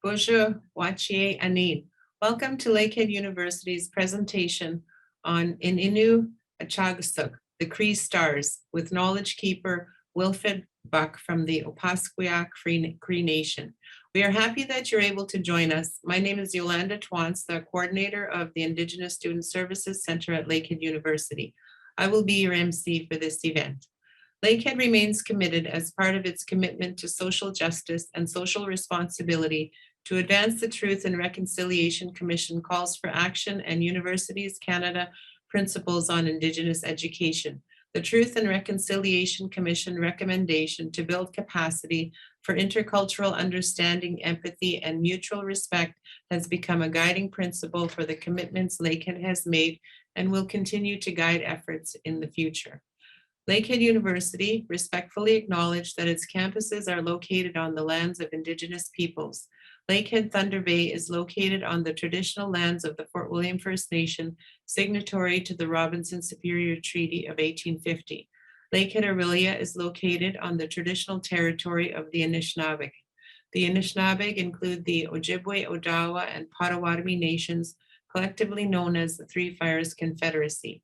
Bonjour, Wachie Anin. Welcome to Lakehead University's presentation on ININIW ACAKOSUK, the Cree stars, with knowledge keeper Wilfred Buck from the Opaskwayak Cree Nation. We are happy that you're able to join us. My name is Yolanda Twants, the coordinator of the Indigenous Student Services Center at Lakehead University. I will be your MC for this event. Lakehead remains committed as part of its commitment to social justice and social responsibility to advance the Truth and Reconciliation Commission calls for action and Universities Canada principles on Indigenous education. The Truth and Reconciliation Commission recommendation to build capacity for intercultural understanding, empathy, and mutual respect has become a guiding principle for the commitments Lakehead has made and will continue to guide efforts in the future. Lakehead University respectfully acknowledges that its campuses are located on the lands of Indigenous peoples. Lakehead Thunder Bay is located on the traditional lands of the Fort William First Nation, signatory to the Robinson Superior Treaty of 1850. Lakehead Aurelia is located on the traditional territory of the Anishinaabe. The Anishinaabe include the Ojibwe, Odawa, and Potawatomi nations, collectively known as the Three Fires Confederacy.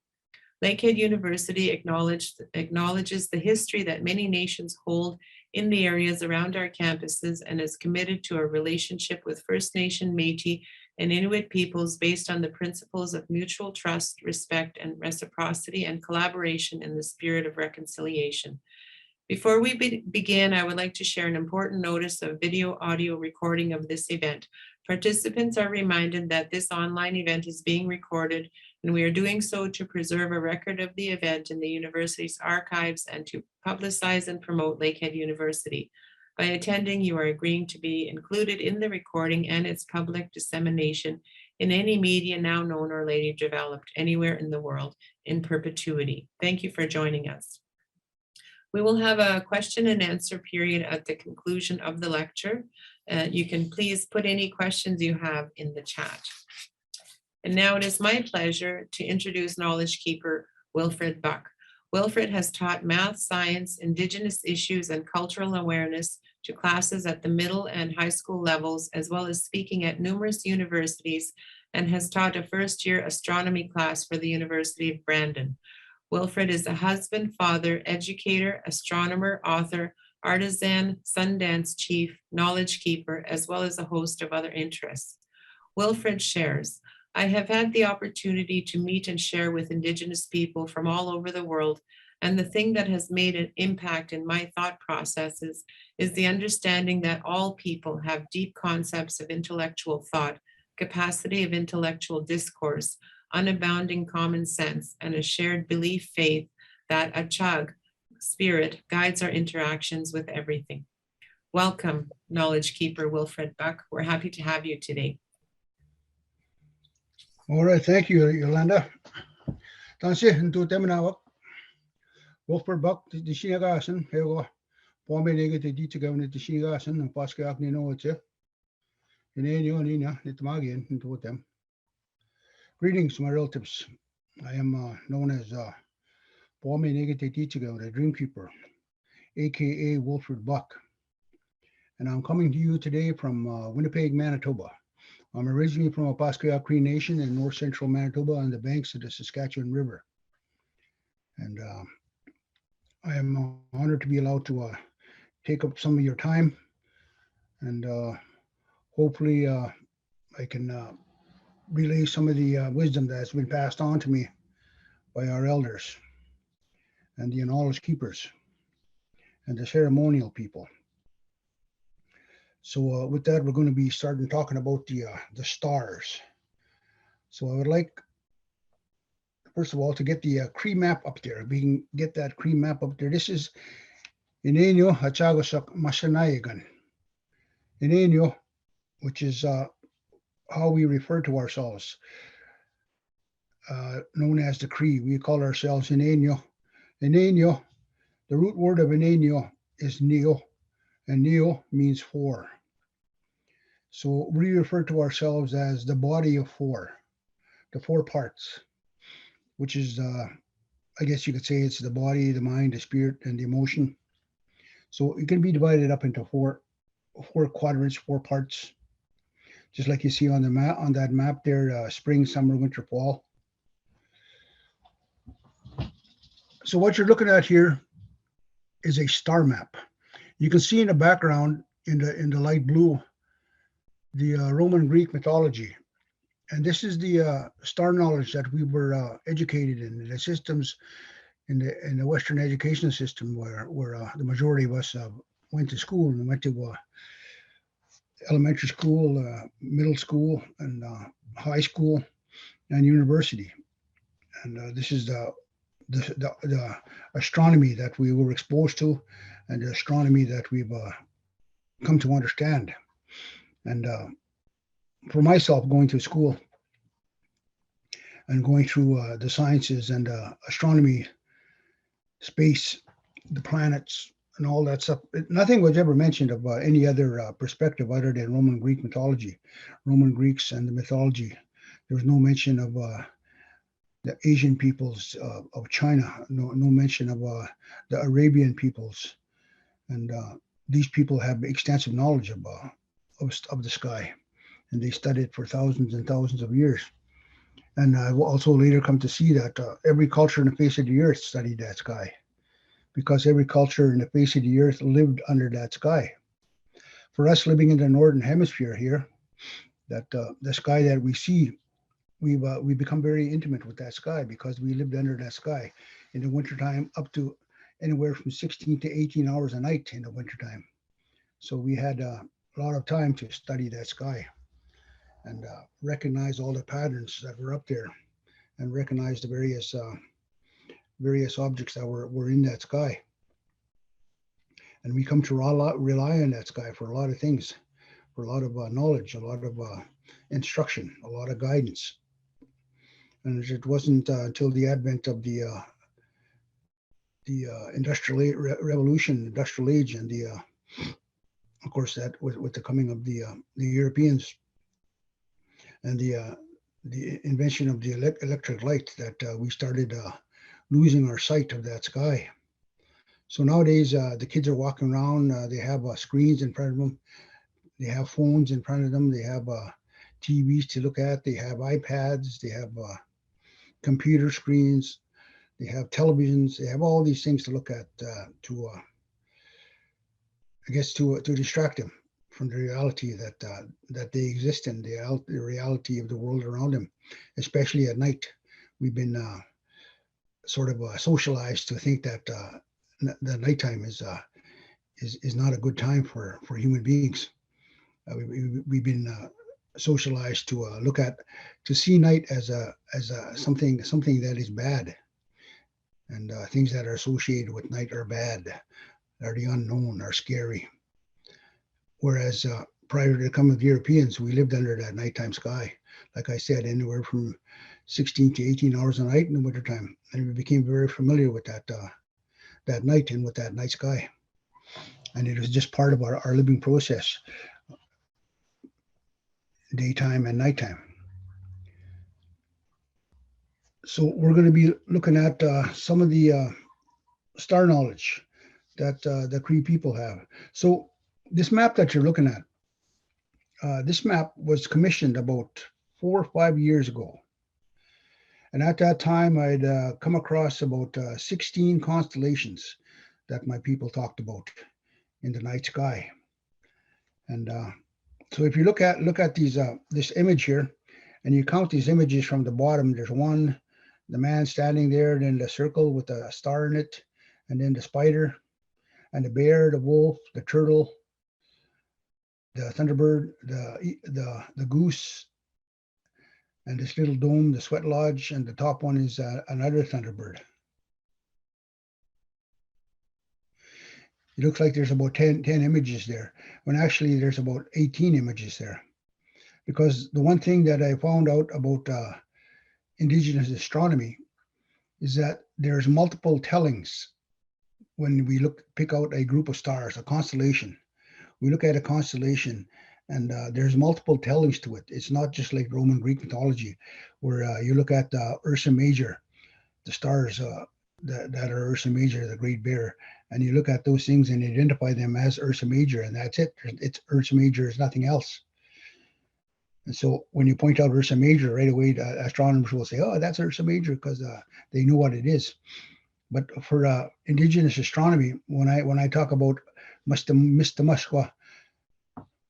Lakehead University acknowledges the history that many nations hold in the areas around our campuses and is committed to a relationship with First Nation, Métis, and Inuit peoples based on the principles of mutual trust, respect, and reciprocity and collaboration in the spirit of reconciliation. Before we begin, I would like to share an important notice of video audio recording of this event. Participants are reminded that this online event is being recorded, and we are doing so to preserve a record of the event in the university's archives and to publicize and promote Lakehead University. By attending, you are agreeing to be included in the recording and its public dissemination in any media now known or later developed anywhere in the world in perpetuity. Thank you for joining us. We will have a question and answer period at the conclusion of the lecture. You can please put any questions you have in the chat. And now it is my pleasure to introduce knowledge keeper Wilfred Buck. Wilfred has taught math, science, Indigenous issues, and cultural awareness to classes at the middle and high school levels, as well as speaking at numerous universities, and has taught a first-year astronomy class for the University of Brandon. Wilfred is a husband, father, educator, astronomer, author, artisan, Sundance chief, knowledge keeper, as well as a host of other interests. Wilfred shares, I have had the opportunity to meet and share with Indigenous people from all over the world, and the thing that has made an impact in my thought processes is the understanding that all people have deep concepts of intellectual thought, capacity of intellectual discourse, unabounding common sense, and a shared belief faith that a chug spirit guides our interactions with everything. Welcome, knowledge keeper Wilfred Buck. We're happy to have you today. All right, thank you, Yolanda. Tansi into Teminawak. Wilfred Buck, the Shinigasan, Hego, Pomega, the Ditchagam, the Shinigasan, and Pascal Ninoche. In Nina, the Tamagian into them. Greetings, my relatives. I am known as Pomega, the Ditchagam, the Dreamkeeper, aka Wilfred Buck. And I'm coming to you today from Winnipeg, Manitoba. I'm originally from Opaskwayak Cree Nation in north central Manitoba on the banks of the Saskatchewan River. And I am honored to be allowed to take up some of your time. And hopefully I can relay some of the wisdom that has been passed on to me by our elders and the knowledge keepers and the ceremonial people. So with that, we're going to be starting talking about the stars. So I would like, first of all, to get the Cree map up there. We can get that Cree map up there. This is ININIW ACAKOSUK Masanayagan. ININIW, which is how we refer to ourselves, known as the Cree. We call ourselves ININIW. ININIW, the root word of ININIW is neo, and neo means four. So we refer to ourselves as the body of four, the four parts, which is, I guess you could say it's the body, the mind, the spirit, and the emotion. So it can be divided up into four quadrants, four parts. just like you see on the map, on that map there, spring, summer, winter, fall. So what you're looking at here is a star map. You can see in the background, in the light blue, the Roman Greek mythology. And this is the star knowledge that we were educated in, the systems in the Western education system, where the majority of us went to school and went to elementary school, middle school, and high school, and university. And this is the astronomy that we were exposed to, and the astronomy that we've come to understand. And for myself, going to school and going through the sciences and astronomy, space, the planets, and all that stuff, nothing was ever mentioned of any other perspective other than Roman Greek mythology, Roman Greeks and the mythology. There was no mention of the Asian peoples of China, no mention of the Arabian peoples. And these people have extensive knowledge of the sky, and they studied it for thousands and thousands of years. And I will also later come to see that every culture in the face of the earth studied that sky, because every culture in the face of the earth lived under that sky. For us living in the northern hemisphere here, that the sky that we see, we've become very intimate with that sky because we lived under that sky in the wintertime, up to anywhere from 16 to 18 hours a night in the wintertime. So we had a lot of time to study that sky and recognize all the patterns that were up there, and recognize the various objects that were in that sky. And we come to rely on that sky for a lot of things, for a lot of knowledge, a lot of instruction, a lot of guidance. And it wasn't until the advent of the industrial revolution, industrial age, and of course that with the coming of the Europeans and the invention of the electric light, that we started losing our sight of that sky. So nowadays, the kids are walking around, they have screens in front of them, they have phones in front of them, they have TVs to look at, they have iPads, they have computer screens, they have televisions, they have all these things to look at to distract them from the reality that they exist in, the reality of the world around them, especially at night. We've been sort of socialized to think that the nighttime is not a good time for human beings. We've been socialized to see night as something that is bad, and things that are associated with night are bad, are the unknown, are scary. Whereas prior to the coming of the Europeans, we lived under that nighttime sky. Like I said, anywhere from 16 to 18 hours a night in the wintertime. And we became very familiar with that night and with that night sky. And it was just part of our living process, daytime and nighttime. So we're going to be looking at some of the star knowledge that the Cree people have. So this map that you're looking at, this map was commissioned about 4 or 5 years ago. And at that time, I'd come across about 16 constellations that my people talked about in the night sky. And so if you look at these this image here, and you count these images from the bottom, there's one, the man standing there, then the circle with a star in it, and then the spider, and the bear, the wolf, the turtle, the thunderbird, the goose, and this little dome, the sweat lodge, and the top one is another thunderbird. It looks like there's about 10 images there, when actually there's about 18 images there. Because the one thing that I found out about Indigenous astronomy is that there's multiple tellings when we pick out a group of stars, a constellation. We look at a constellation, and there's multiple tellings to it. It's not just like Roman Greek mythology, where you look at Ursa Major, the stars that are Ursa Major, the Great Bear, and you look at those things and identify them as Ursa Major, and that's it. It's Ursa Major, is nothing else. And so when you point out Ursa Major, right away, the astronomers will say, oh, that's Ursa Major, because they know what it is. But for Indigenous astronomy, when I talk about Mistamaskwa,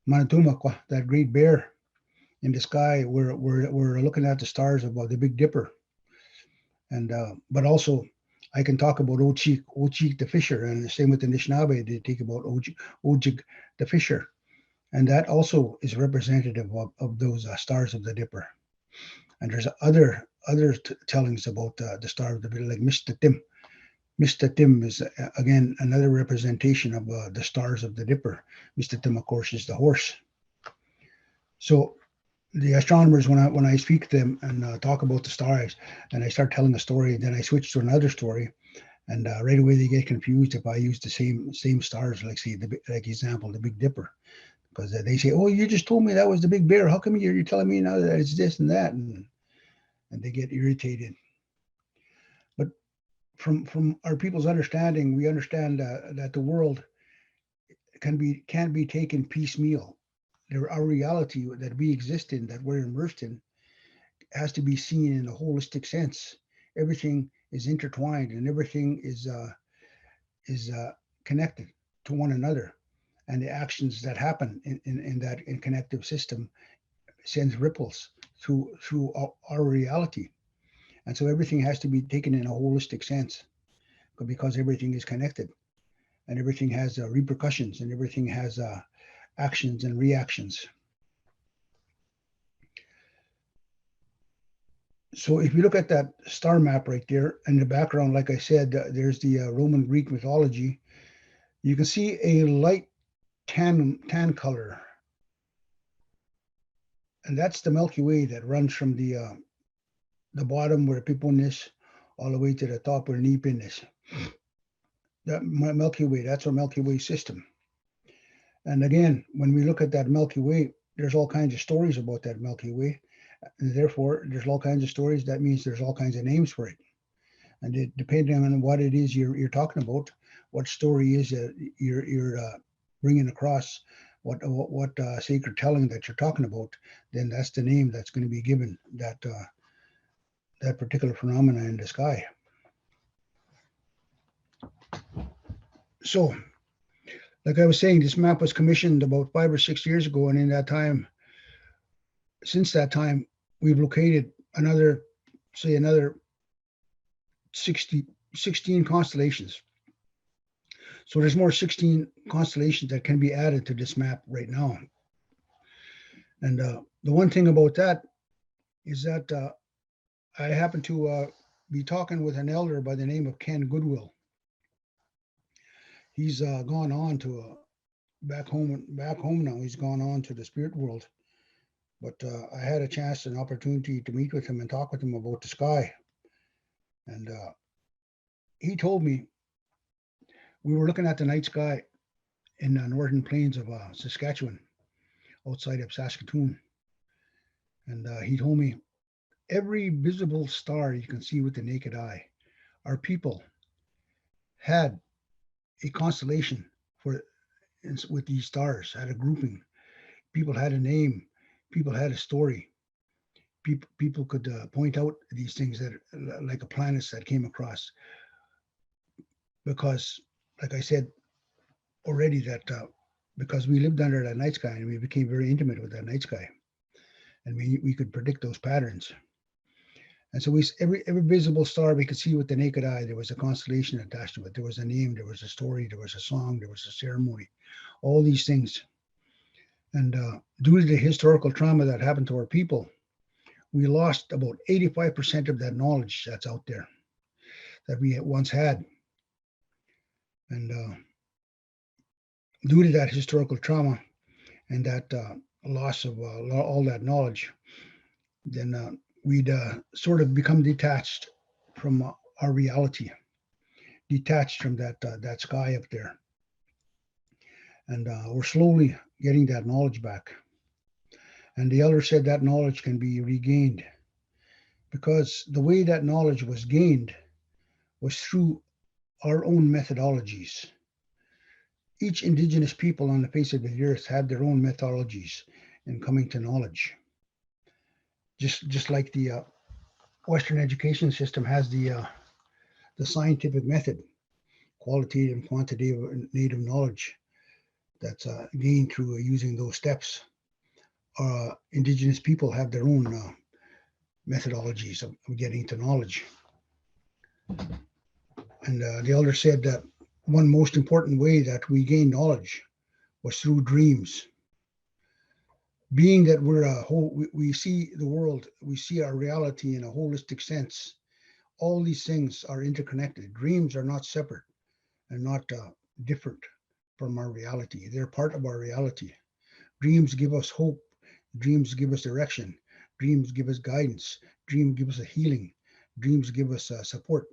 Manatumakwa, that great bear in the sky, we're looking at the stars of the Big Dipper. And but also I can talk about Ochik the fisher, and the same with the Anishinaabe, they talk about Ojig the fisher. And that also is representative of those stars of the Dipper. And there's other tellings about the star of the Dipper, like Mr. Tim. Mr. Tim is again another representation of the stars of the Dipper. Mr. Tim, of course, is the horse. So the astronomers, when I speak to them and talk about the stars, and I start telling a story, then I switch to another story, and right away they get confused if I use the same stars, like say like example, the Big Dipper, because they say, "Oh, you just told me that was the Big Bear. How come you're telling me now that it's this and that?" And they get irritated. But from our people's understanding, we understand that the world can't be taken piecemeal. Our reality that we exist in, that we're immersed in, has to be seen in a holistic sense. Everything is intertwined, and everything is connected to one another. And the actions that happen in that connective system sends ripples through our reality. And so everything has to be taken in a holistic sense, because everything is connected, and everything has repercussions, and everything has actions and reactions. So if you look at that star map right there in the background, like I said, there's the Roman Greek mythology. You can see a light tan color, and that's the Milky Way that runs from the bottom where Piponis all the way to the top where Nipin is. That Milky Way, that's our Milky Way system. And again, when we look at that Milky Way, there's all kinds of stories about that Milky Way. And therefore, there's all kinds of stories. That means there's all kinds of names for it. And depending on what it is you're talking about, what story is you're bringing across, what sacred telling that you're talking about, then that's the name that's going to be given that particular phenomena in the sky. So, like I was saying, this map was commissioned about 5 or 6 years ago, and since that time, we've located another 16 constellations. So there's more 16 constellations that can be added to this map right now. And the one thing about that is that I happen to be talking with an elder by the name of Ken Goodwill. He's gone on to back home now. He's gone on to the spirit world. But I had a chance and opportunity to meet with him and talk with him about the sky. And he told me, we were looking at the night sky in the northern plains of Saskatchewan, outside of Saskatoon. And he told me, every visible star you can see with the naked eye, our people had a constellation with these stars, had a grouping. People had a name. People had a story. People could point out these things that, like a planets that came across. Because, like I said already, that because we lived under that night sky, and we became very intimate with that night sky, and we could predict those patterns. And so every visible star we could see with the naked eye, there was a constellation attached to it. There was a name, there was a story, there was a song, there was a ceremony, all these things. And due to the historical trauma that happened to our people, we lost about 85% of that knowledge that's out there that we once had. And due to that historical trauma and that loss of all that knowledge, then we'd sort of become detached from our reality, detached from that sky up there. And we're slowly getting that knowledge back. And the elder said that knowledge can be regained, because the way that knowledge was gained was through our own methodologies. Each Indigenous people on the face of the earth had their own methodologies in coming to knowledge. just like the Western education system has the scientific method, qualitative and quantitative native knowledge that's gained through using those steps. Indigenous people have their own methodologies of getting to knowledge. And the elder said that one most important way that we gain knowledge was through dreams. Being that we're a whole, we see the world, we see our reality in a holistic sense. All these things are interconnected. Dreams are not separate and not different from our reality. They're part of our reality. Dreams give us hope. Dreams give us direction. Dreams give us guidance. Dreams give us a healing. Dreams give us support.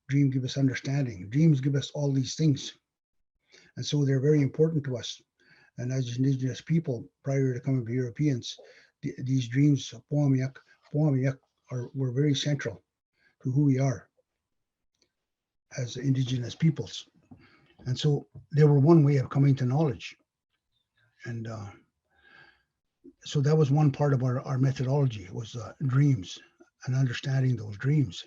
Dreams give us understanding. Dreams give us all these things. And so they're very important to us. And as Indigenous people, prior to coming to Europeans, these dreams, were very central to who we are as Indigenous peoples. And so they were one way of coming to knowledge. And so that was one part of our methodology, was dreams and understanding those dreams.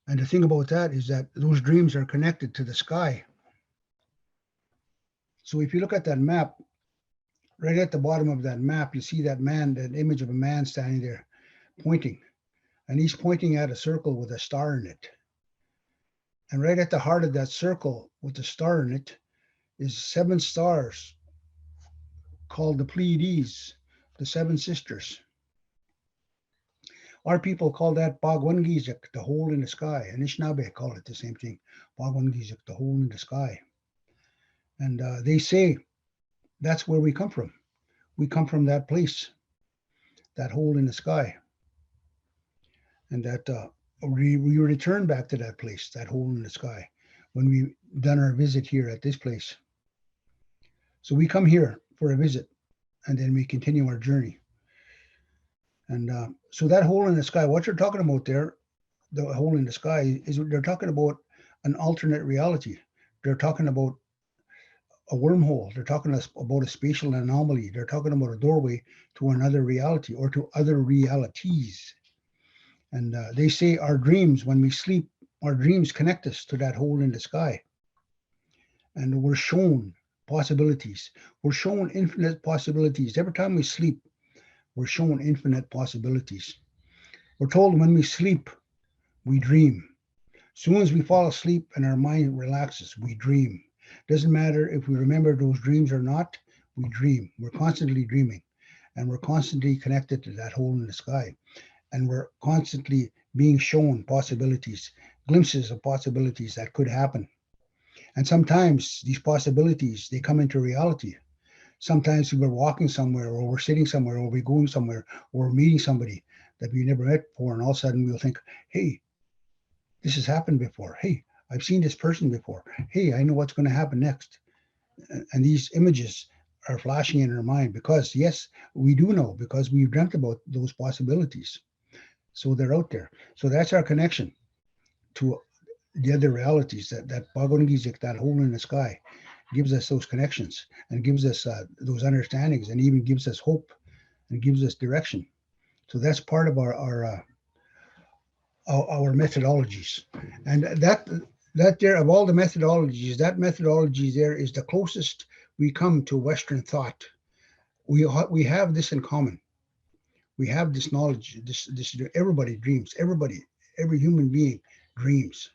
And the thing about that is that those dreams are connected to the sky. So if you look at that map, right at the bottom of that map, you see that man, that image of a man standing there pointing. And he's pointing at a circle with a star in it. And right at the heart of that circle with the star in it is 7 stars called the Pleiades, the 7 sisters. Our people call that Bagwangizik, the hole in the sky. And Anishinaabe call it the same thing, Bagwangizik, the hole in the sky. And they say that's where we come from. We come from that place, that hole in the sky. And that we return back to that place, that hole in the sky, when we've done our visit here at this place. So we come here for a visit, and then we continue our journey. And so that hole in the sky, what you're talking about there, the hole in the sky, is they're talking about an alternate reality. They're talking about a wormhole. They're talking about a spatial anomaly. They're talking about a doorway to another reality or to other realities. And they say our dreams, when we sleep, our dreams connect us to that hole in the sky. And we're shown possibilities. We're shown infinite possibilities. Every time we sleep, we're shown infinite possibilities. We're told when we sleep, we dream. As soon as we fall asleep and our mind relaxes, we dream. Doesn't matter if we remember those dreams or not, we dream. We're constantly dreaming, and we're constantly connected to that hole in the sky. And we're constantly being shown possibilities, glimpses of possibilities that could happen. And sometimes these possibilities, they come into reality. Sometimes we're walking somewhere, or we're sitting somewhere, or we're going somewhere, or we're meeting somebody that we never met before, and all of a sudden we'll think, hey, this has happened before. Hey, I've seen this person before. Hey, I know what's going to happen next. And these images are flashing in our mind because, yes, we do know, because we've dreamt about those possibilities. So they're out there. So that's our connection to the other realities, that Bagwangizik, that hole in the sky, gives us those connections and gives us those understandings, and even gives us hope and gives us direction. So that's part of our methodologies. And that there, of all the methodologies, that methodology there is the closest we come to Western thought. We have this in common. We have this knowledge. This everybody dreams. Every human being dreams.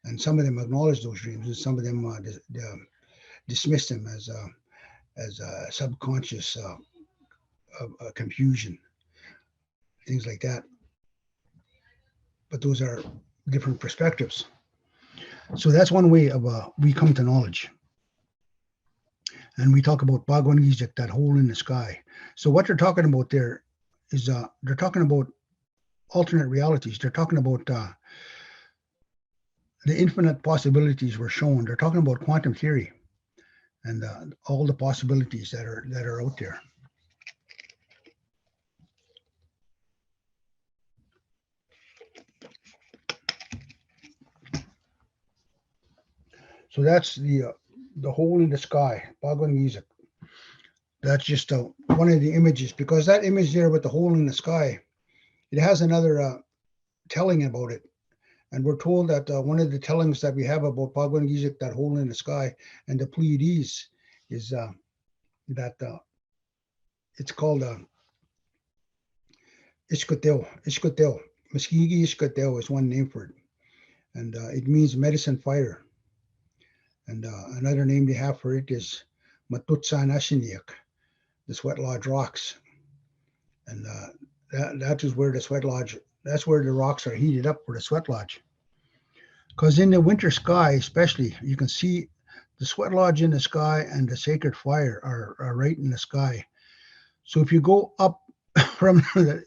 And some of them acknowledge those dreams, and some of them dismiss them as subconscious confusion, things like that. But those are different perspectives. So that's one way of we come to knowledge. And we talk about Bagwangizik, that hole in the sky. So what they're talking about there is they're talking about alternate realities. They're talking about the infinite possibilities were shown. They're talking about quantum theory and all the possibilities that are out there. So that's the hole in the sky, Bagwangizik. That's just one of the images, because that image there with the hole in the sky, it has another telling about it. And we're told that one of the tellings that we have about Pagwangizik, that hole in the sky, and the Pleiades, is that it's called Ishkoteo. Ishkoteo. Muskigi Ishkoteo is one name for it. And it means medicine fire. And another name they have for it is Matutsan Ashiniak, the Sweat Lodge rocks. And that is where the Sweat Lodge, that's where the rocks are heated up for the Sweat Lodge. Because in the winter sky, especially, you can see the Sweat Lodge in the sky and the sacred fire are right in the sky. So if you go up from that,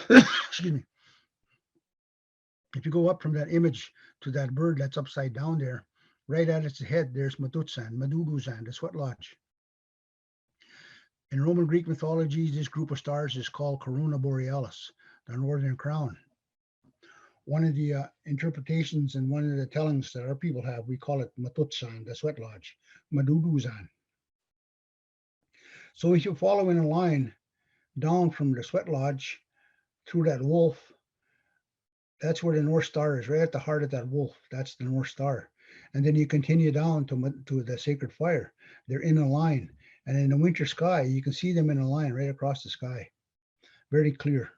excuse me, if you go up from that image to that bird that's upside down there, right at its head, there's Matutsan, Maduduzan, the Sweat Lodge. In Roman Greek mythology, this group of stars is called Corona Borealis, the Northern Crown. One of the interpretations and one of the tellings that our people have, we call it Matutsan, the Sweat Lodge, Maduduzan. So if you follow in a line down from the Sweat Lodge through that wolf, that's where the North Star is, right at the heart of that wolf. That's the North Star. And then you continue down to the sacred fire. They're in a line. And in the winter sky, you can see them in a line right across the sky. Very clear.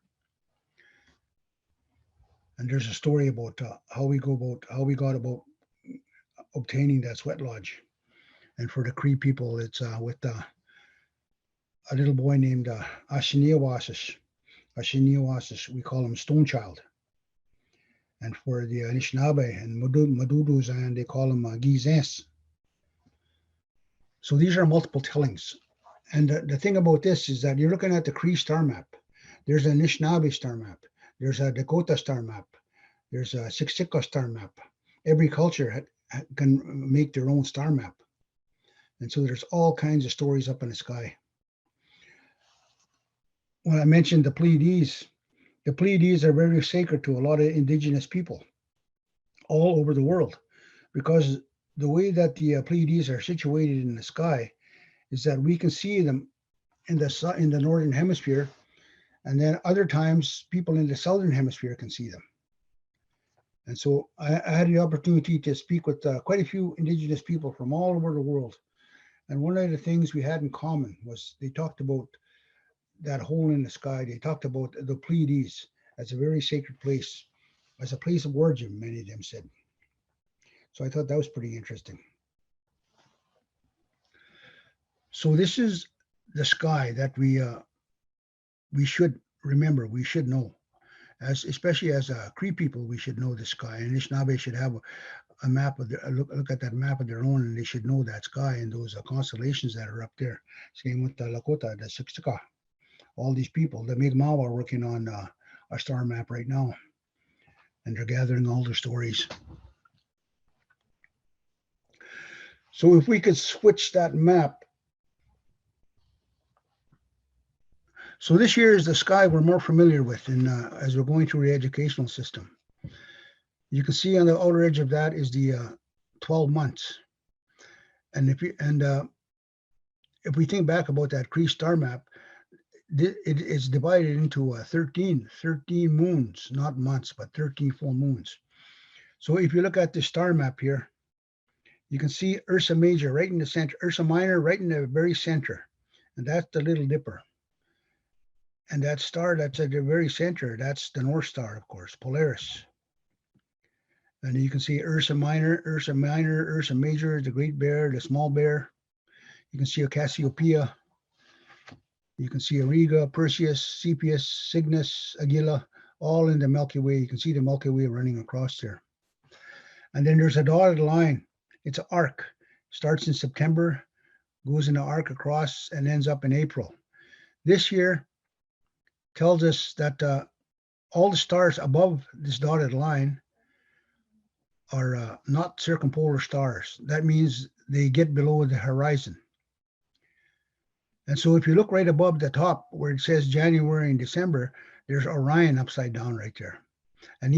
And there's a story about how we got about obtaining that Sweat Lodge. And for the Cree people, it's with a little boy named Ashiniwasish. Ashiniwasish, we call him Stone Child. And for the Anishinaabe and Madudus, and they call him Gizens. So these are multiple tellings. And the thing about this is that you're looking at the Cree star map. There's an Anishinaabe star map. There's a Dakota star map. There's a Siksika star map. Every culture can make their own star map. And so there's all kinds of stories up in the sky. When I mentioned the Pleiades are very sacred to a lot of Indigenous people all over the world, because the way that the Pleiades are situated in the sky is that we can see them in the northern hemisphere, and then other times people in the southern hemisphere can see them. And so I had the opportunity to speak with quite a few Indigenous people from all over the world. And one of the things we had in common was they talked about that hole in the sky. They talked about the Pleiades as a very sacred place, as a place of origin, many of them said. So I thought that was pretty interesting. So this is the sky that we should remember, we should know. Especially as Cree people, we should know the sky. And Anishinaabe should have a map of look at that map of their own, and they should know that sky and those constellations that are up there. Same with the Lakota, the Siksika. All these people, the Mi'kmaq are working on our star map right now, and they're gathering all their stories. So if we could switch that map. So this year is the sky we're more familiar with as we're going through the educational system. You can see on the outer edge of that is the 12 months. And if we think back about that Cree star map, it is divided into 13 moons, not months, but 13 full moons. So if you look at the star map here, you can see Ursa Major right in the center, Ursa Minor right in the very center, and that's the Little Dipper. And that star that's at the very center, that's the North Star, of course, Polaris. And you can see Ursa Minor, Ursa Major, the Great Bear, the Small Bear. You can see a Cassiopeia. You can see Auriga, Perseus, Cepheus, Cygnus, Aguila, all in the Milky Way. You can see the Milky Way running across there. And then there's a dotted line. It's an arc. Starts in September, goes in the arc across, and ends up in April. This year tells us that all the stars above this dotted line are not circumpolar stars. That means they get below the horizon. And so if you look right above the top where it says January and December, there's Orion upside down right there. And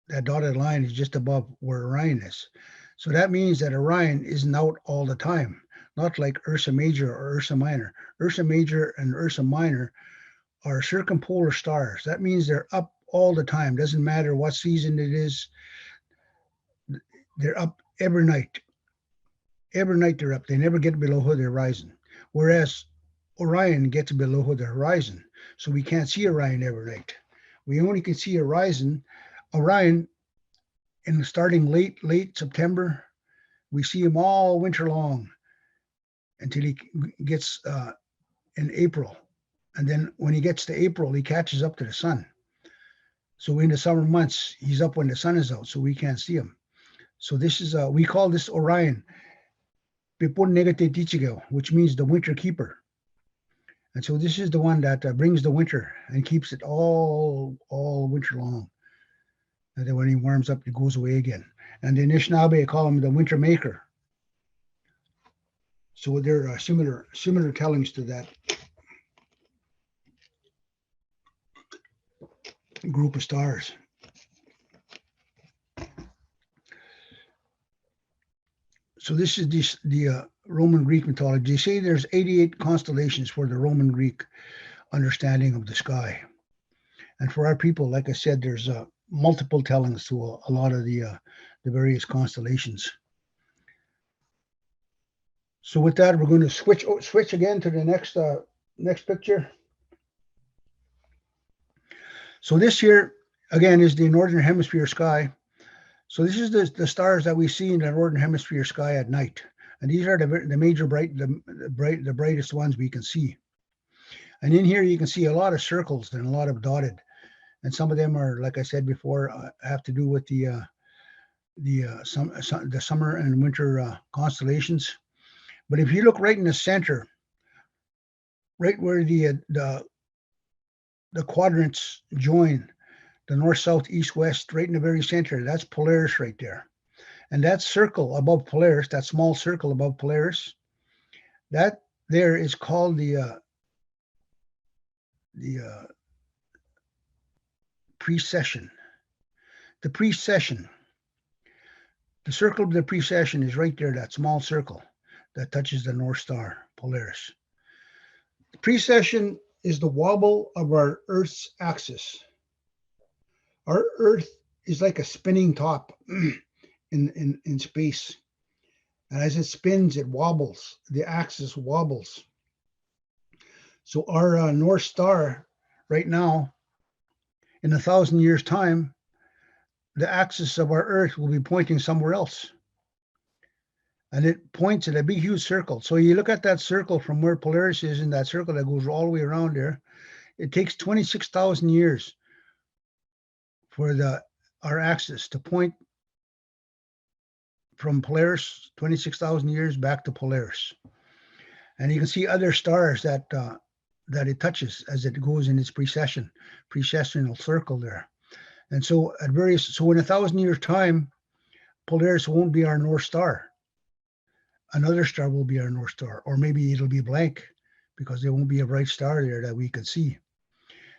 that dotted line is just above where Orion is. So that means that Orion isn't out all the time. not like Ursa Major or Ursa Minor. Ursa Major and Ursa Minor are circumpolar stars. That means they're up all the time. Doesn't matter what season it is. They're up every night. Every night they're up. They never get below the horizon. Whereas Orion gets below the horizon. So we can't see Orion every night. We only can see Orion in starting late September. We see him all winter long until he gets in April. And then when he gets to April, he catches up to the sun. So in the summer months, he's up when the sun is out, so we can't see him. So this is, we call this Orion, which means the winter keeper. And so this is the one that brings the winter and keeps it all winter long. And then when he warms up, it goes away again. And the Anishinaabe call him the winter maker. So there are similar tellings to that group of stars. So this is the Roman Greek mythology. They say there's 88 constellations for the Roman Greek understanding of the sky. And for our people, like I said, there's multiple tellings to a lot of the various constellations. So with that, we're going to switch again to the next picture. So this here, again, is the Northern Hemisphere sky. So this is the stars that we see in the Northern Hemisphere sky at night. And these are the major the brightest ones we can see. And in here, you can see a lot of circles and a lot of dotted. And some of them are, like I said before, have to do with the summer and winter constellations. But if you look right in the center, right where the quadrants join, the north, south, east, west, right in the very center, that's Polaris right there. And that circle above Polaris, that small circle above Polaris, that there is called the Precession. The Precession. The circle of the Precession is right there, that small circle that touches the North Star, Polaris. The Precession is the wobble of our Earth's axis. Our Earth is like a spinning top in space. And as it spins, it wobbles. The axis wobbles. So our North Star right now, in 1,000 years' time, the axis of our Earth will be pointing somewhere else. And it points at a big, huge circle. So you look at that circle from where Polaris is, in that circle that goes all the way around there. It takes 26,000 years for our axis to point from Polaris, 26,000 years back to Polaris. And you can see other stars that it touches as it goes in its precessional circle there. And so in 1,000 years' time, Polaris won't be our North Star. Another star will be our North Star, or maybe it'll be blank because there won't be a bright star there that we can see.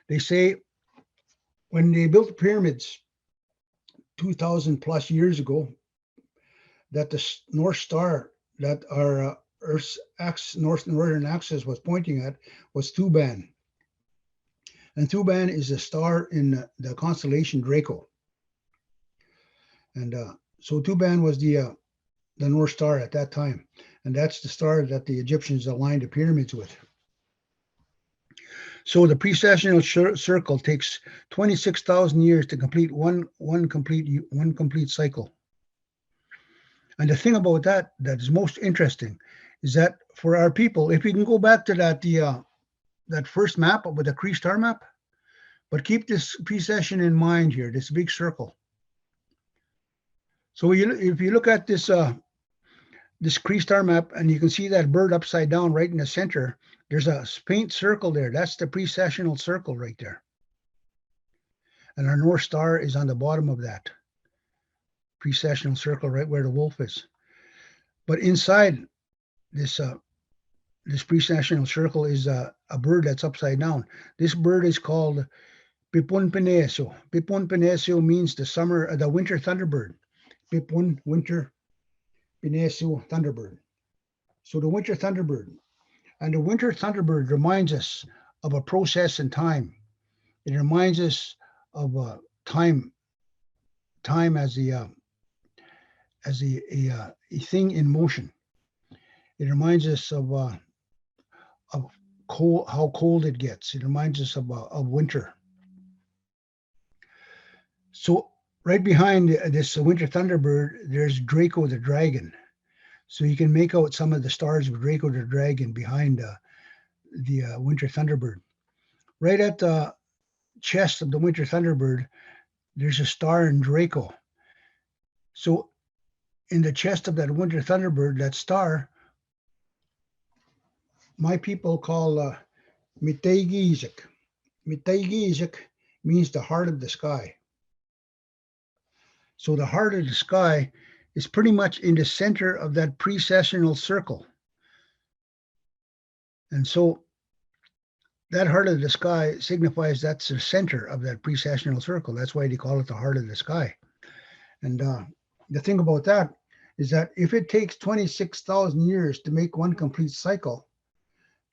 They say when they built the pyramids 2,000 plus years ago, that the North Star that our Earth's northern axis was pointing at was Thuban. And Thuban is a star in the constellation Draco. And so Thuban was the North Star at that time. And that's the star that the Egyptians aligned the pyramids with. So the precessional circle takes 26,000 years to complete one complete cycle. And the thing about that is most interesting is that for our people, if we can go back to that first map with the Cree star map, but keep this precession in mind here, this big circle. So if you look at this Cree star map, and you can see that bird upside down right in the center, there's a faint circle there. That's the precessional circle right there. And our North Star is on the bottom of that precessional circle right where the wolf is. But inside this precessional circle is a bird that's upside down. This bird is called Pipun Pinesio. Pipun Pinesio means the winter thunderbird. Pipun, winter, Pinesio, thunderbird. So the winter thunderbird. And the winter thunderbird reminds us of a process in time. It reminds us of time as a thing in motion. It reminds us of cold, how cold it gets. It reminds us of winter. So right behind this winter thunderbird, there's Draco the dragon. So you can make out some of the stars of Draco the dragon behind the winter thunderbird. Right at the chest of the winter thunderbird, there's a star in Draco. So in the chest of that winter thunderbird, that star, my people call Miteigizik. Miteigizik means the heart of the sky. So the heart of the sky is pretty much in the center of that precessional circle. And so that heart of the sky signifies that's the center of that precessional circle. That's why they call it the heart of the sky. And the thing about that is that if it takes 26,000 years to make one complete cycle,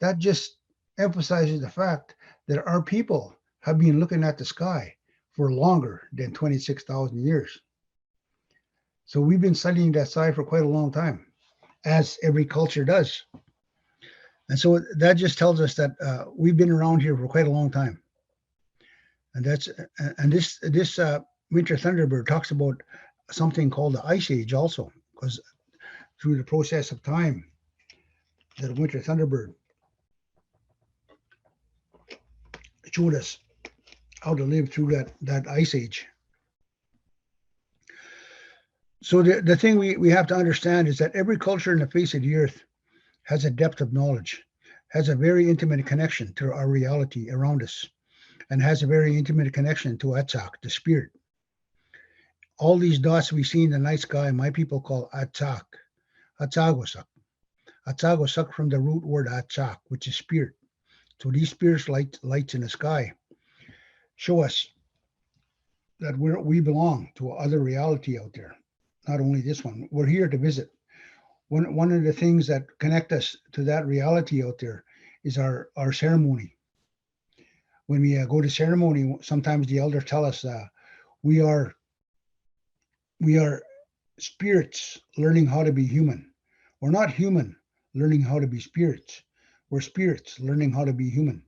that just emphasizes the fact that our people have been looking at the sky for longer than 26,000 years. So we've been studying that sky for quite a long time, as every culture does. And so that just tells us that we've been around here for quite a long time. And this winter thunderbird talks about something called the Ice Age also, because through the process of time, the winter thunderbird showed us how to live through that Ice Age. So the thing we have to understand is that every culture on the face of the earth has a depth of knowledge, has a very intimate connection to our reality around us, and has a very intimate connection to Atsak, the spirit. All these dots we see in the night sky, my people call Atsak, ACAKOSUK. ACAKOSUK from the root word Atsak, which is spirit. So these spirits lights in the sky show us that we belong to other reality out there. Not only this one, we're here to visit. One of the things that connect us to that reality out there is our ceremony. When we go to ceremony, sometimes the elders tell us we are spirits learning how to be human. We're not human learning how to be spirits. We're spirits learning how to be human.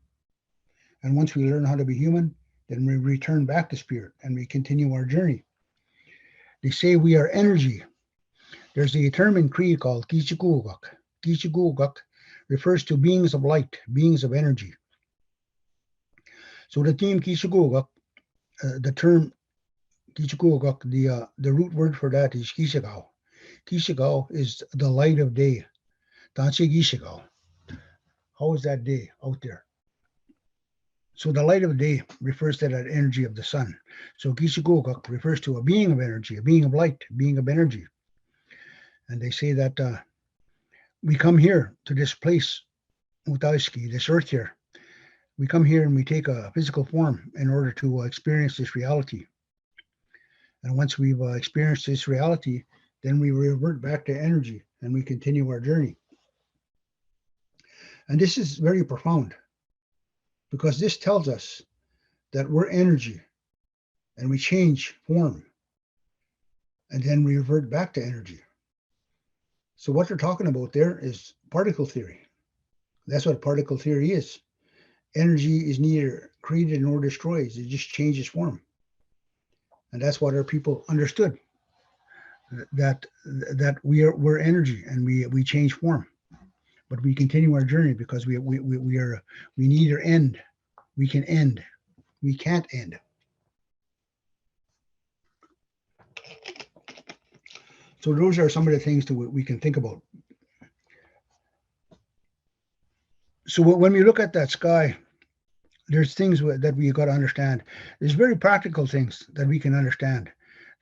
And once we learn how to be human, then we return back to spirit and we continue our journey. They say we are energy. There's a term in Cree called Kishikugak. Kishikugak refers to beings of light, beings of energy. So the theme Kishikugak, the term Kishikugak, the root word for that is Kishigao. Kishigao is the light of day. Tansi Kishigao. How is that day out there? So the light of day refers to that energy of the sun. So Kishikugak refers to a being of energy, a being of light, a being of energy. And they say that we come here to this place, Utaiski, this earth here. We come here and we take a physical form in order to experience this reality. And once we've experienced this reality, then we revert back to energy and we continue our journey. And this is very profound because this tells us that we're energy and we change form and then we revert back to energy. So what they're talking about there is particle theory. That's what particle theory is. Energy is neither created nor destroyed. It just changes form. And that's what our people understood, that we're energy and we change form. But we continue our journey because we neither end. We can end. We can't end. So those are some of the things that we can think about. So when we look at that sky, there's things that we got to understand. There's very practical things that we can understand.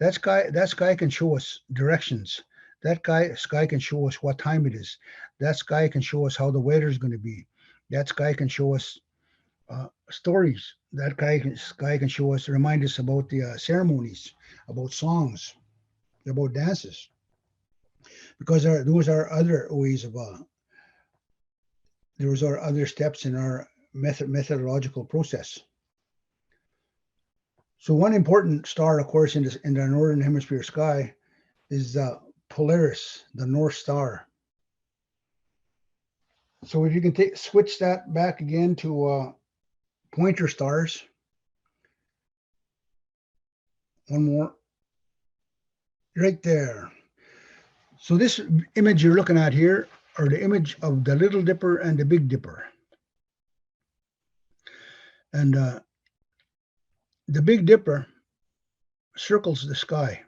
That sky can show us directions. That sky can show us what time it is. That sky can show us how the weather is going to be. That sky can show us stories. That sky can show us, remind us about the ceremonies, about songs, about dances. Because those are other ways of those are other steps in our methodological process. So one important star, of course, in the northern hemisphere sky is Polaris, the North Star. So if you can switch that back again to pointer stars. One more. Right there. So this image you're looking at here are the image of the Little Dipper and the Big Dipper. And the Big Dipper circles the sky.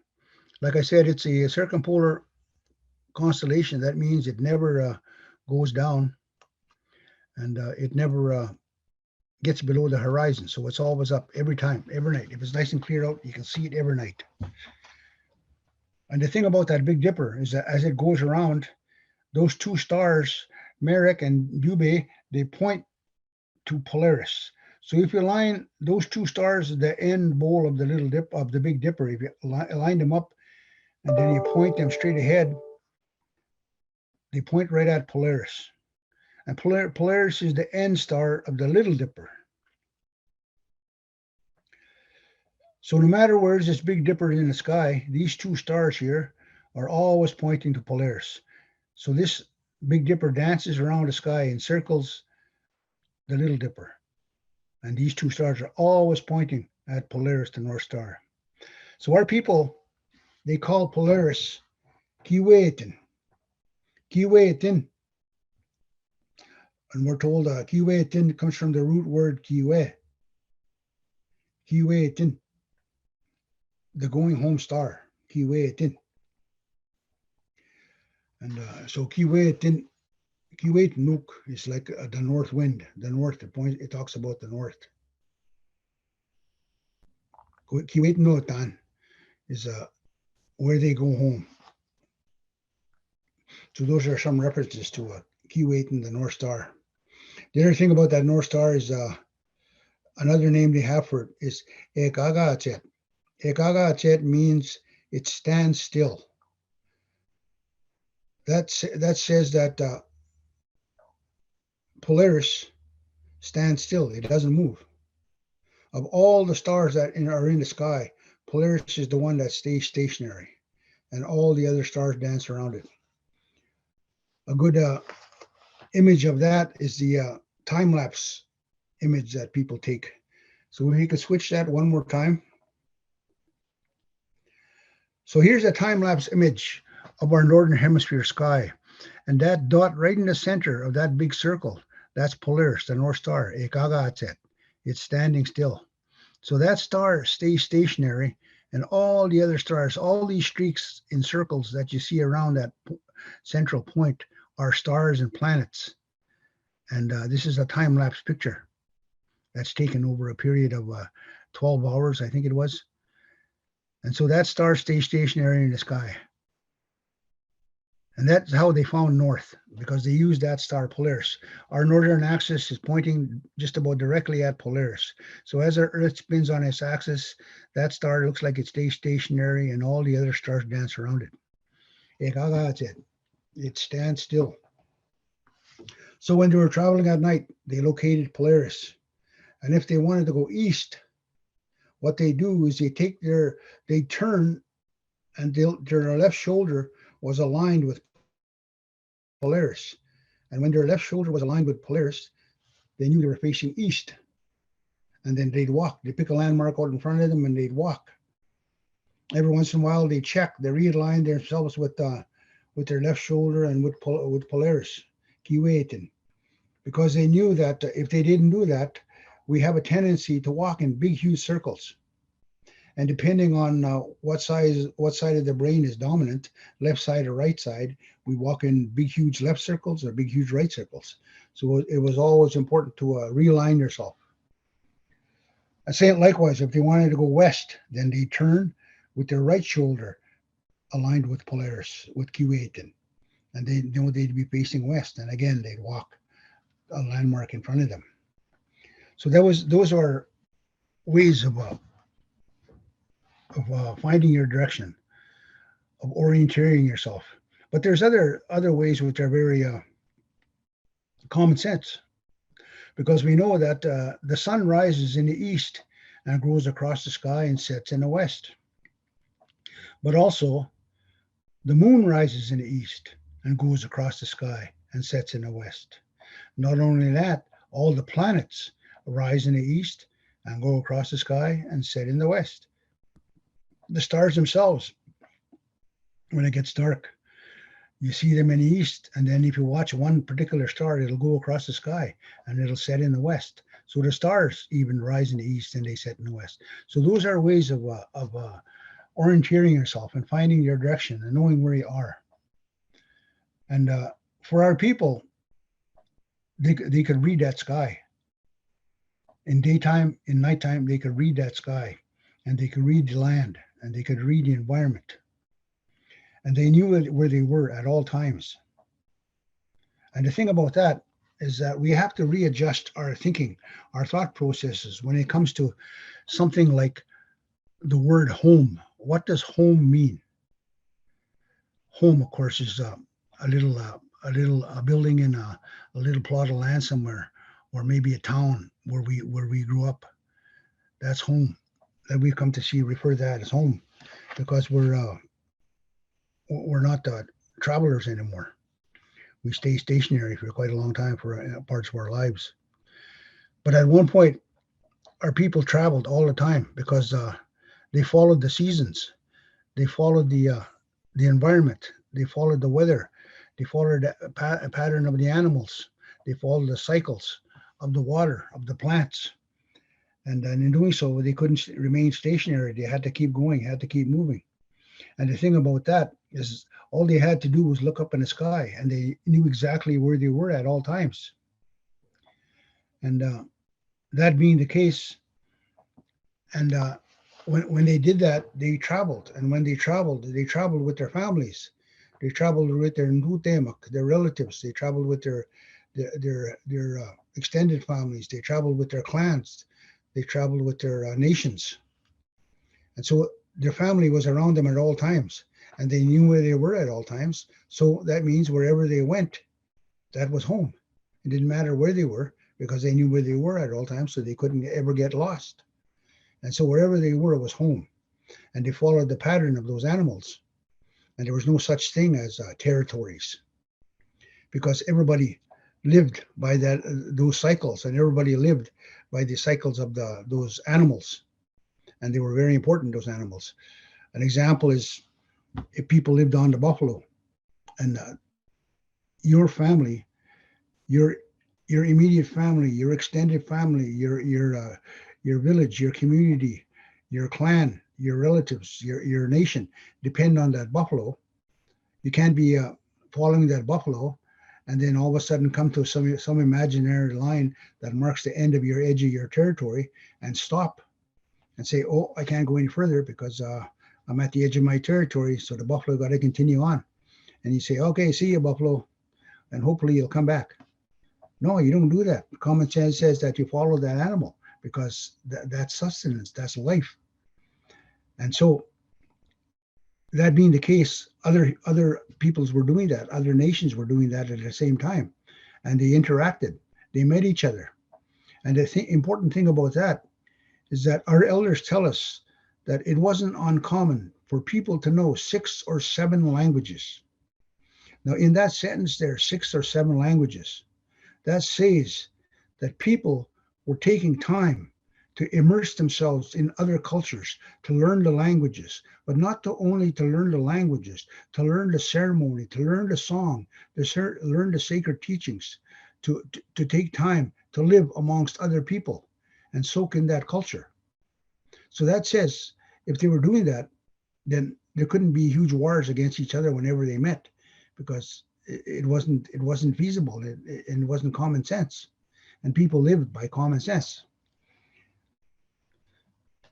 Like I said, it's a circumpolar constellation. That means it never goes down, and it never gets below the horizon. So it's always up every time, every night. If it's nice and clear out, you can see it every night. And the thing about that Big Dipper is that as it goes around, those two stars, Merak and Dubhe, they point to Polaris. So if you line those two stars at the end bowl of the Big Dipper, if you line them up and then you point them straight ahead, they point right at Polaris. And Polaris is the end star of the Little Dipper. So no matter where this Big Dipper is in the sky, these two stars here are always pointing to Polaris. So this Big Dipper dances around the sky and circles the Little Dipper. And these two stars are always pointing at Polaris, the North Star. So our people, they call Polaris Kiwetin. Kiwetin. And we're told Kiwetin comes from the root word Kiwe. Kiwetin, the going home star. Kiwetin. And so Kiwetin Nuk is like the north wind, the north. It talks about the north. Kiwetin is where they go home. So those are some references to Kiwetin, the North Star. The other thing about that North Star is another name they have for it is ACAKOSUK. ACAKOSUK means it stands still. That says that Polaris stands still. It doesn't move. Of all the stars that are in the sky, Polaris is the one that stays stationary, and all the other stars dance around it. A good image of that is the time-lapse image that people take. So if you could switch that one more time. So here's a time-lapse image of our northern hemisphere sky. And that dot right in the center of that big circle, that's Polaris, the North Star, ACAKOSUK. It's standing still. So that star stays stationary, and all the other stars, all these streaks in circles that you see around that central point are stars and planets. And this is a time-lapse picture that's taken over a period of 12 hours, I think it was. And so that star stays stationary in the sky. And that's how they found north, because they used that star Polaris. Our northern axis is pointing just about directly at Polaris. So as our Earth spins on its axis, that star looks like it stays stationary and all the other stars dance around it. It stands still. So when they were traveling at night, they located Polaris. And if they wanted to go east, what they do is they turn, and their left shoulder was aligned with Polaris. And when their left shoulder was aligned with Polaris, they knew they were facing east. And then they'd walk. They'd pick a landmark out in front of them and they'd walk. Every once in a while, they check, they realign themselves with their left shoulder and with Polaris, Kiwetin. Because they knew that if they didn't do that, we have a tendency to walk in big, huge circles. And depending on what side of the brain is dominant, left side or right side, we walk in big, huge left circles or big, huge right circles. So it was always important to realign yourself. And say it likewise, if they wanted to go west, then they turn with their right shoulder aligned with Polaris, with Kiwetin. And they know they'd be facing west. And again, they'd walk a landmark in front of them. So those are ways of finding your direction, of orienteering yourself. But there's other ways which are very common sense, because we know that the sun rises in the east and goes across the sky and sets in the west. But also, the moon rises in the east and goes across the sky and sets in the west. Not only that, all the planets rise in the east and go across the sky and set in the west. The stars themselves, when it gets dark, you see them in the east, and then if you watch one particular star, it'll go across the sky and it'll set in the west. So the stars even rise in the east and they set in the west. So those are ways of orienteering yourself and finding your direction and knowing where you are. And for our people, they could read that sky. In daytime, in nighttime, they could read that sky, and they could read the land, and they could read the environment. And they knew where they were at all times. And the thing about that is that we have to readjust our thinking, our thought processes when it comes to something like the word home. What does home mean? Home, of course, is a building in a little plot of land somewhere, or maybe a town where we grew up. That's home. That we've come to see refer to that as home, because we're not travelers anymore. We stay stationary for quite a long time for parts of our lives. But at one point, our people traveled all the time because they followed the seasons, they followed the environment, they followed the weather, they followed a pattern of the animals, they followed the cycles of the water, of the plants. And then in doing so, they couldn't remain stationary. They had to keep going, had to keep moving. And the thing about that is all they had to do was look up in the sky, and they knew exactly where they were at all times. And that being the case, and when they did that, they traveled. And when they traveled with their families. They traveled with their nutemak, their relatives. They traveled with their extended families. They traveled with their clans. They traveled with their nations. And so their family was around them at all times, and they knew where they were at all times. So that means wherever they went, that was home. It didn't matter where they were, because they knew where they were at all times, so they couldn't ever get lost. And so wherever they were was home. And they followed the pattern of those animals. And there was no such thing as territories, because everybody lived by those cycles, and everybody lived by the cycles of those animals. And they were very important, those animals. An example is if people lived on the buffalo, and your family, your immediate family, your extended family, your village, your community, your clan, your relatives, your nation depend on that buffalo. You can't be following that buffalo and then all of a sudden come to some imaginary line that marks the end of your edge of your territory and stop and say, oh, I can't go any further because I'm at the edge of my territory, so the buffalo got to continue on. And you say, okay, see you, buffalo, and hopefully you'll come back. No, you don't do that. Common sense says that you follow that animal, because that's sustenance, that's life. And so that being the case, other peoples were doing that, other nations were doing that at the same time, and they interacted, they met each other. And the important thing about that is that our elders tell us that it wasn't uncommon for people to know 6 or 7 languages. Now, in that sentence, there are 6 or 7 languages. That says that people were taking time to immerse themselves in other cultures, to learn the languages, but not only to learn the languages, to learn the ceremony, to learn the song, to learn the sacred teachings, to take time to live amongst other people and soak in that culture. So that says if they were doing that, then there couldn't be huge wars against each other whenever they met, because it wasn't feasible, and it wasn't common sense, and people lived by common sense.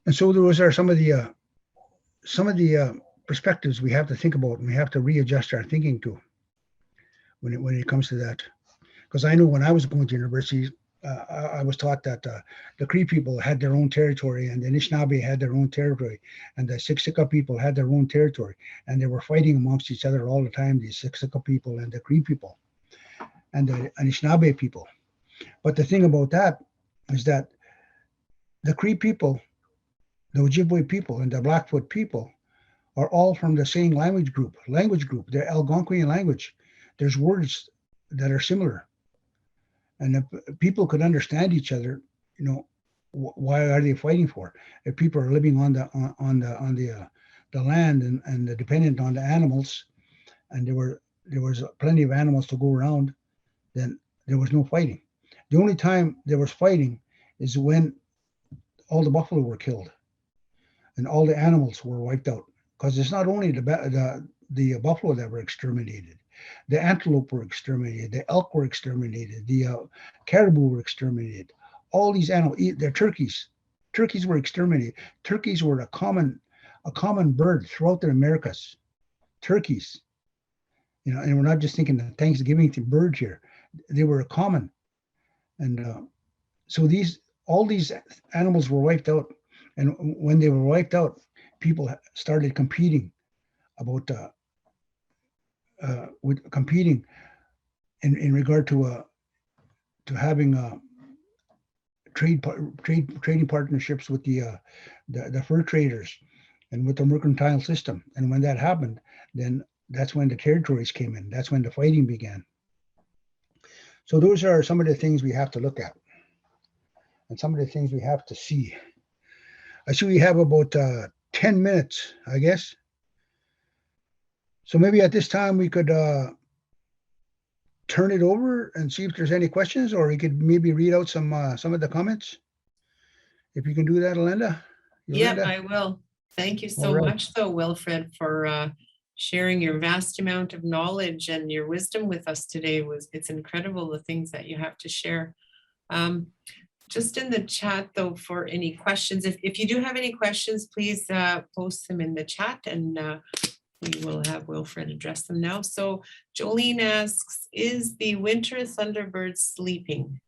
And so those are some of the perspectives we have to think about, and we have to readjust our thinking to when it comes to that. Because I know when I was going to university, I was taught that the Cree people had their own territory, and the Anishinaabe had their own territory, and the Siksika people had their own territory, and they were fighting amongst each other all the time, the Siksika people and the Cree people. and the Anishinaabe people. But the thing about that is that the Cree people, the Ojibwe people, and the Blackfoot people are all from the same language group. The Algonquian language. There's words that are similar, and if people could understand each other, you know, why are they fighting for? If people are living on the land and dependent on the animals, and there was plenty of animals to go around, then there was no fighting. The only time there was fighting is when all the buffalo were killed and all the animals were wiped out. Because it's not only the buffalo that were exterminated, the antelope were exterminated, the elk were exterminated, the caribou were exterminated. All these animals, the turkeys were exterminated. Turkeys were a common bird throughout the Americas. Turkeys, you know, and we're not just thinking of Thanksgiving bird here. They were common, and so all these animals were wiped out. And when they were wiped out, people started competing about competing in regard to having trading partnerships with the fur traders and with the mercantile system. And when that happened, then that's when the territories came in. That's when the fighting began. So those are some of the things we have to look at, and some of the things we have to see. I see we have about 10 minutes, I guess. So maybe at this time we could turn it over and see if there's any questions, or we could maybe read out some of the comments. If you can do that, Yolanda. Yeah, I will. Thank you so much, though, Wilfred, for sharing your vast amount of knowledge and your wisdom with us today. It's incredible, the things that you have to share. Just in the chat, though, for any questions, if you do have any questions, please post them in the chat, and we will have Wilfred address them now. So Jolene asks, is the winter thunderbird sleeping?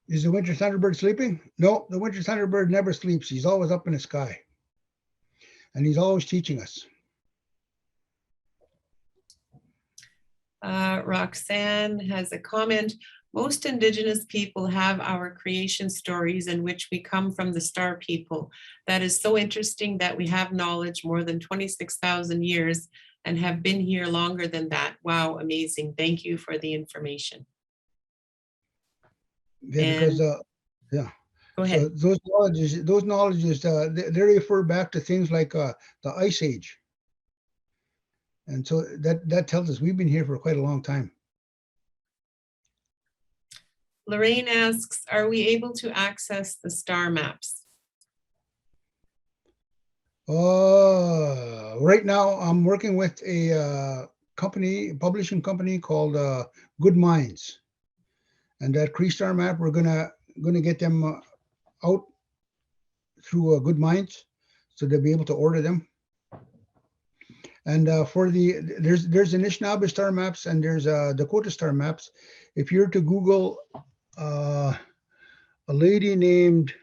Is the winter thunderbird sleeping? No, the winter thunderbird never sleeps. He's always up in the sky. And he's always teaching us. Roxanne has a comment. Most Indigenous people have our creation stories in which we come from the star people. That is so interesting that we have knowledge more than 26,000 years and have been here longer than that. Wow, amazing. Thank you for the information. Yeah, because yeah. Go ahead. So those knowledges, they refer back to things like the Ice Age. And so that tells us we've been here for quite a long time. Lorraine asks, are we able to access the star maps? Right now I'm working with a publishing company called Good Minds. And that Cree star map, we're gonna get them out through Good Minds, so they'll be able to order them. And for there's Anishinaabe star maps and there's Dakota star maps. If you're to Google a lady named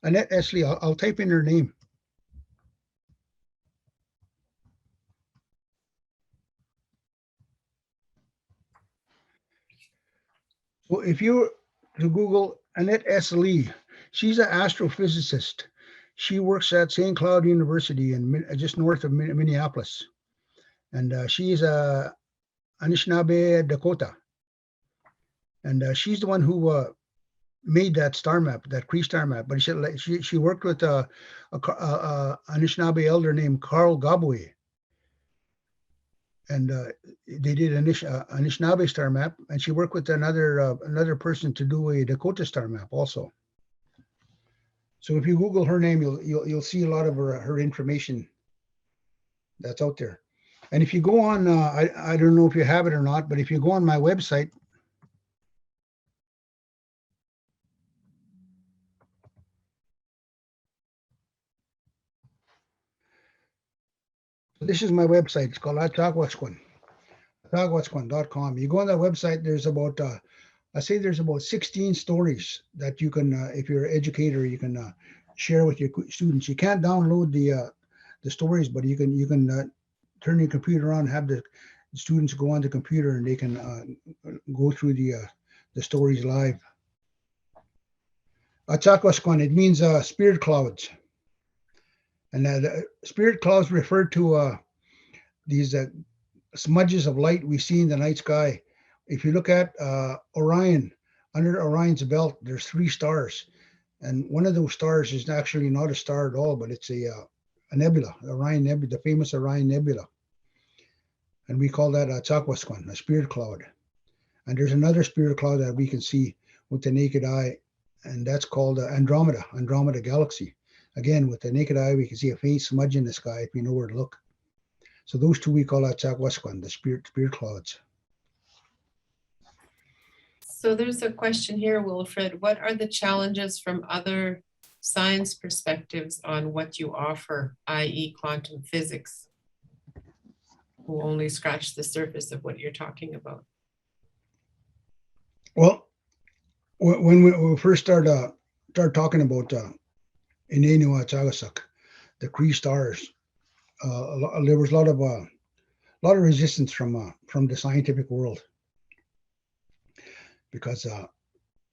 Annette Esley, I'll type in her name. So if you to Google Annette Esley, she's an astrophysicist. She works at St. Cloud University in just north of Minneapolis, and she's a Anishinaabe Dakota, and she's the one who made that star map, that Cree star map. But she worked with a Anishinaabe elder named Carl Gabwe, and they did an Anishinaabe star map, and she worked with another person to do a Dakota star map also. So if you Google her name, you'll see a lot of her information that's out there. And if you go on, I don't know if you have it or not, but if you go on my website, this is my website. It's called ACAKOSUK.com. You go on that website, there's about I say there's about 16 stories that you can, if you're an educator, you can share with your students. You can't download the stories, but you can turn your computer on, have the students go on the computer and they can go through the stories live. ACAKOSUK, it means spirit clouds. And the spirit clouds refer to these smudges of light we see in the night sky. If you look at Orion, under Orion's belt, there's 3 stars. And one of those stars is actually not a star at all, but it's a nebula, Orion Nebula, the famous Orion Nebula. And we call that ACAKOSUK, a spirit cloud. And there's another spirit cloud that we can see with the naked eye, and that's called Andromeda Galaxy. Again, with the naked eye, we can see a faint smudge in the sky if we know where to look. So those 2 we call ACAKOSUK, the spirit clouds. So there's a question here, Wilfred. What are the challenges from other science perspectives on what you offer, i.e. quantum physics? We'll only scratch the surface of what you're talking about. Well, when we first started talking about ININIW ACAKOSUK, the Cree stars, there was a lot of resistance from the scientific world, because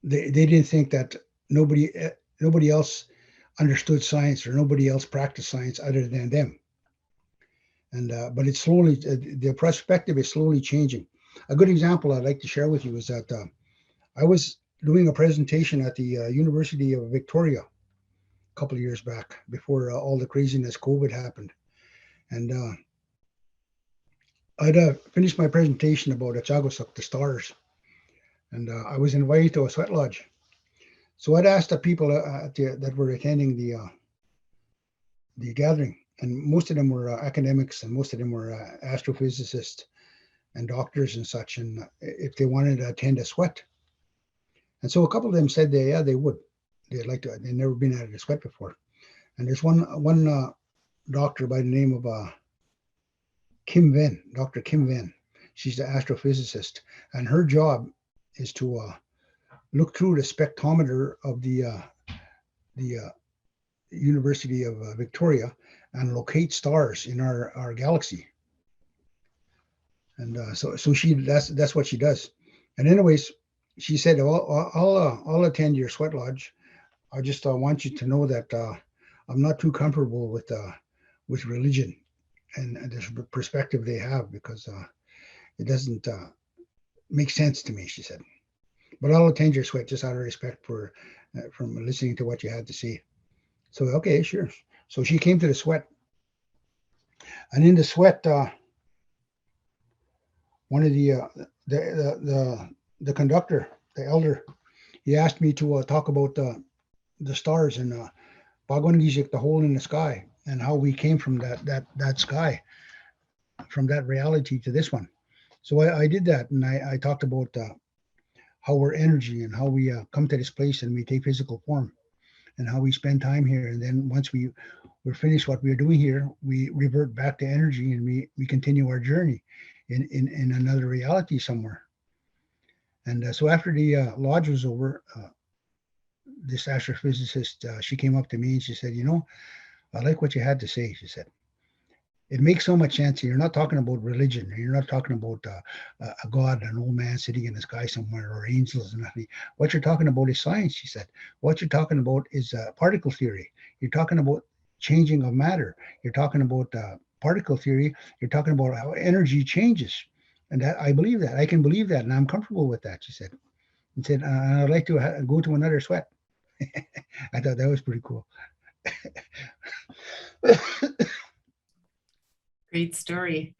they didn't think that nobody else understood science, or nobody else practiced science other than them. And but it's slowly, the perspective is slowly changing. A good example I'd like to share with you is that I was doing a presentation at the University of Victoria a couple of years back, before all the craziness COVID happened. And I'd finished my presentation about ACAKOSUK, the stars, and I was invited to a sweat lodge. So I'd asked the people that were attending the gathering, and most of them were academics, and most of them were astrophysicists and doctors and such, and if they wanted to attend a sweat. And so a couple of them said they would. They'd like to. They'd never been at a sweat before. And there's one doctor by the name of Kim Ven, Dr. Kim Ven. She's the astrophysicist, and her job is to look through the spectrometer of the University of Victoria and locate stars in our galaxy. And so that's what she does. And anyways, she said, I'll attend your sweat lodge. I just want you to know that I'm not too comfortable with religion and this perspective they have, because it doesn't make sense to me, she said. But I'll attend your sweat just out of respect for from listening to what you had to say. So okay, sure. So she came to the sweat, and in the sweat, one of the conductor, the elder, he asked me to talk about the stars and the hole in the sky, and how we came from that sky, from that reality to this one. So I did that, and I talked about how we're energy, and how we come to this place and we take physical form, and how we spend time here, and then once we're finished what we're doing here, we revert back to energy, and we continue our journey in another reality somewhere. And so after the lodge was over, this astrophysicist, she came up to me and she said, I like what you had to say. She said, it makes so much sense. You're not talking about religion. You're not talking about a God, an old man sitting in the sky somewhere, or angels and nothing. What you're talking about is science, she said. What you're talking about is particle theory. You're talking about changing of matter. You're talking about particle theory. You're talking about how energy changes. And that I believe that. I can believe that, and I'm comfortable with that, she said. And said, I'd like to go to another sweat. I thought that was pretty cool. Great story.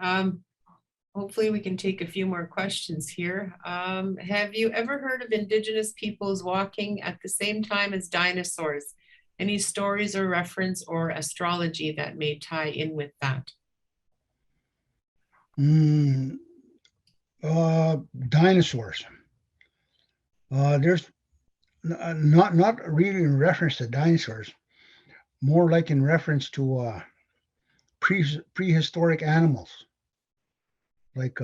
Hopefully we can take a few more questions here. Have you ever heard of Indigenous peoples walking at the same time as dinosaurs? Any stories or reference or astrology that may tie in with that? Dinosaurs. There's not really in reference to dinosaurs, more like in reference to prehistoric animals, like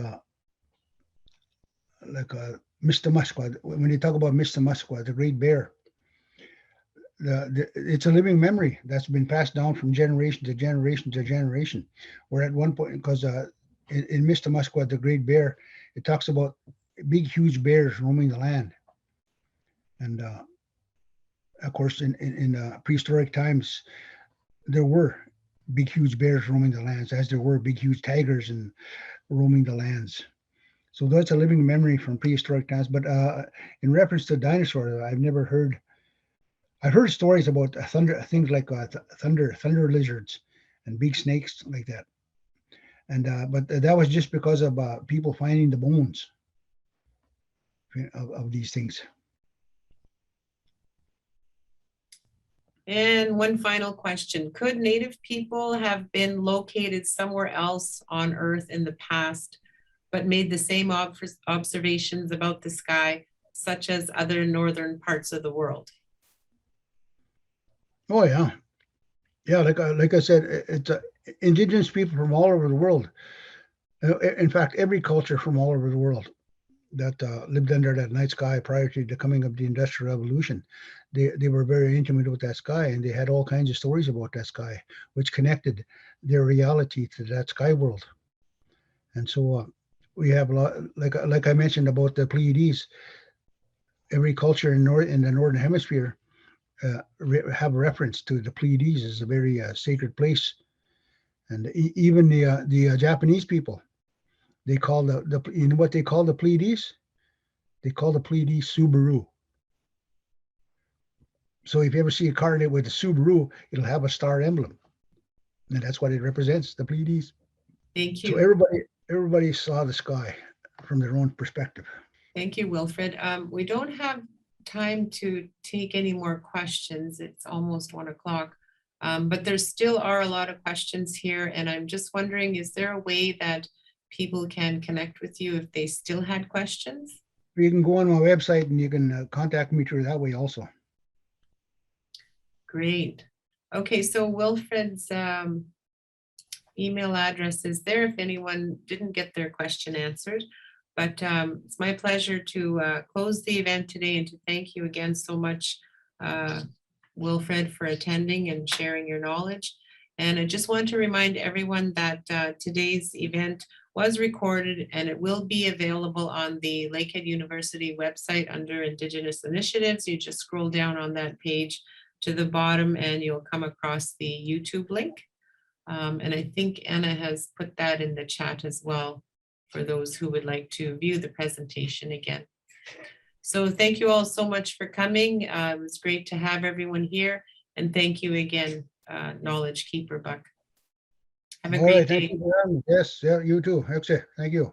Mr. Musquat. When you talk about Mr. Musquat, the great bear, it's a living memory that's been passed down from generation to generation to generation. Where at one point, because in Mr. Musquat, the Great Bear, it talks about big, huge bears roaming the land. And of course, in prehistoric times, there were big, huge bears roaming the lands, as there were big, huge tigers and roaming the lands. So that's a living memory from prehistoric times. But in reference to dinosaurs, I've heard stories about things like thunder lizards and big snakes like that. And but that was just because of people finding the bones of these things. And one final question. Could Native people have been located somewhere else on Earth in the past, but made the same observations about the sky, such as other northern parts of the world? Oh yeah, yeah. Like I said, it's indigenous people from all over the world. In fact, every culture from all over the world that lived under that night sky prior to the coming of the Industrial Revolution, they were very intimate with that sky, and they had all kinds of stories about that sky, which connected their reality to that sky world. And so we have a lot, like I mentioned about the Pleiades. Every culture in the northern hemisphere have a reference to the Pleiades as a very sacred place, and even the Japanese people, they call you know what they call the Pleiades? They call the Pleiades Subaru. So if you ever see a car with a Subaru, it'll have a star emblem, and that's what it represents, the Pleiades. Thank you. So everybody saw the sky from their own perspective. Thank you, Wilfred. We don't have time to take any more questions. It's almost 1 o'clock, but there still are a lot of questions here. And I'm just wondering, is there a way that people can connect with you if they still had questions? You can go on my website and you can contact me through that way also. Great. Okay, so Wilfred's email address is there if anyone didn't get their question answered. But it's my pleasure to close the event today and to thank you again so much, Wilfred, for attending and sharing your knowledge. And I just want to remind everyone that today's event was recorded and it will be available on the Lakehead University website under Indigenous Initiatives. You just scroll down on that page to the bottom and you'll come across the YouTube link. And I think Anna has put that in the chat as well, for those who would like to view the presentation again. So thank you all so much for coming. It was great to have everyone here. And thank you again, Knowledge Keeper Buck. Have a great day. Thank you. Yes, yeah, you too. Thank you.